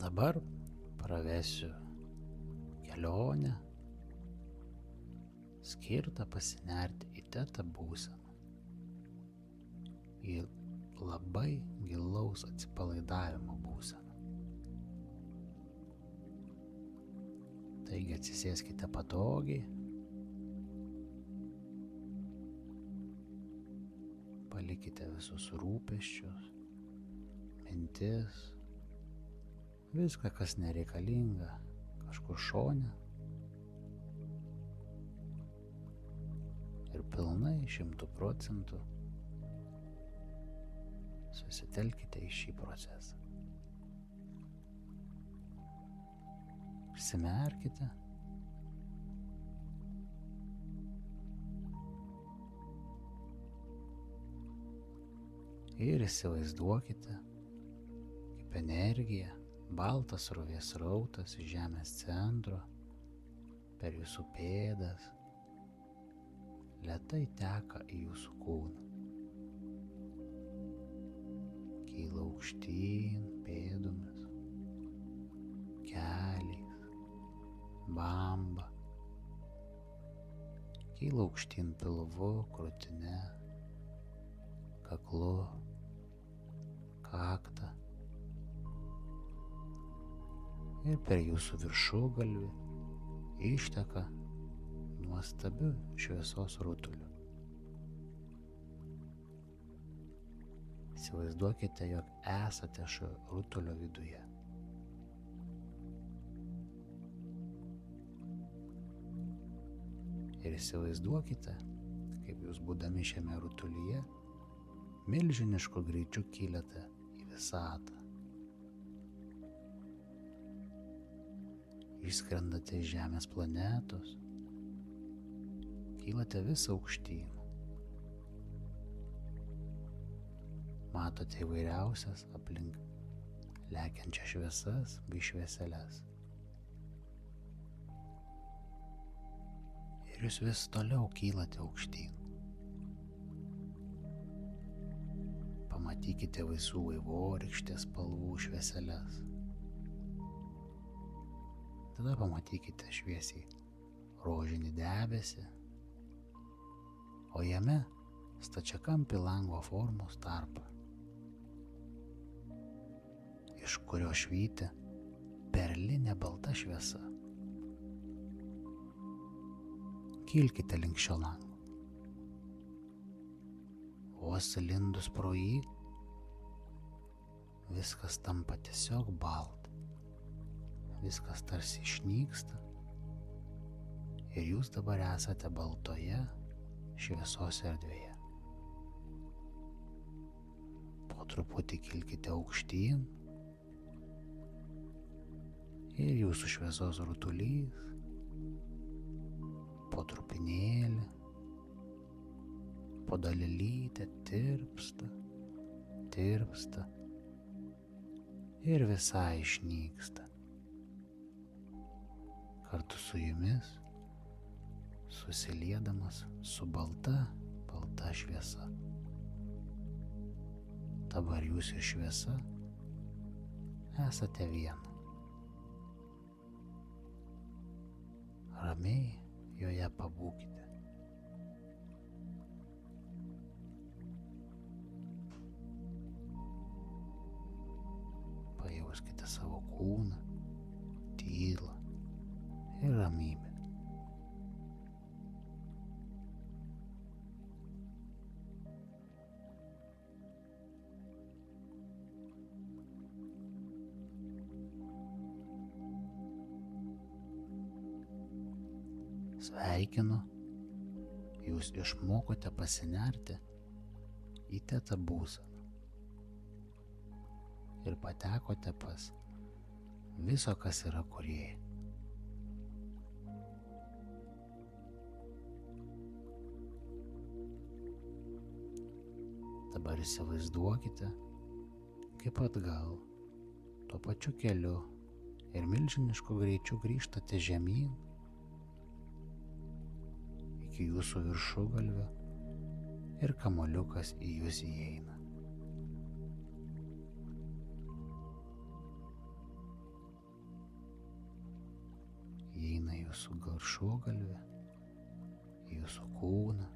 Dabar pravesiu kelionę skirtą pasinerti į tetą būseną, į labai gilaus atsipalaidavimo būseną. Taigi atsisėskite patogiai, palikite visus rūpesčius, mintis, viską, kas nereikalinga, kažkur šone ir pilnai 100% susitelkite į šį procesą. Užsimerkite ir įsivaizduokite, kaip energija, baltas srovės srautas iš žemės centro per jūsų pėdas lėtai teka į jūsų kūną. Kyla aukštyn pėdomis, keliais, bamba. Kyla aukštyn pilvu, krūtine, kaklu, kaktą. Ir per jūsų viršugalvį išteka nuostabiu šviesos rutuliu. Įsivaizduokite, jog esate šio rutulio viduje. Ir įsivaizduokite, kaip jūs būdami šiame rutulyje milžinišku greičiu kylate į visatą. Išskrendate iš Žemės planetos, kylate vis aukštyn. Matote įvairiausias aplink lekiančias šviesas bei švieseles. Ir jūs vis toliau kylate aukštyn. Pamatykite visų vaivorykštės spalvų švieseles. Tada pamatykite šviesiai rožinį debesį, o jame stačiakampį lango formos tarpą, iš kurio švyti perlinė balta šviesa. Kilkite link šio lango. Vos įlindus pro jį, viskas tampa tiesiog balta. Viskas tarsi išnyksta ir jūs dabar esate baltoje šviesos erdvėje. Po truputį kilkite aukštyn ir jūsų šviesos rutulys po trupinėlį, po dalelytę tirpsta ir visai išnyksta. Kartu su jumis susiliedamas su balta šviesa. Dabar jūs ir šviesa esate viena. Ramiai joje pabūkite. Pajauskite savo kūną, tylą ir ramybę. Sveikinu, jūs išmokote pasinerti į tetą būseną ir patekote pas viso, kas yra kūrėjai. Dabar įsivaizduokite, kaip atgal, tuo pačiu keliu ir milžinišku greičiu grįžtate žemyn iki jūsų viršugalvio ir kamuoliukas į jūs įeina. jūsų viršugalvį, jūsų kūną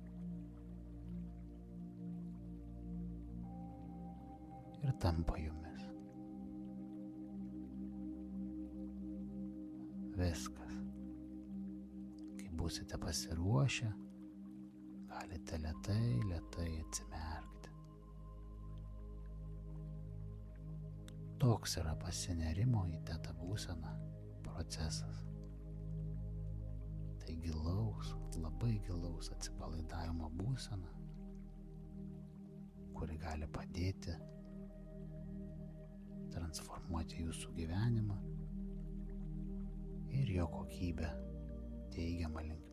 ir tampa jumis. Viskas. Kai būsite pasiruošę, galite lėtai atsimerkti. Toks yra pasinerimo į tetą būseną procesas. Tai gilaus, labai gilaus atsipalaidavimo būsena, kuri gali padėti transformuoti jūsų gyvenimą ir jo kokybę teigiamą linkme.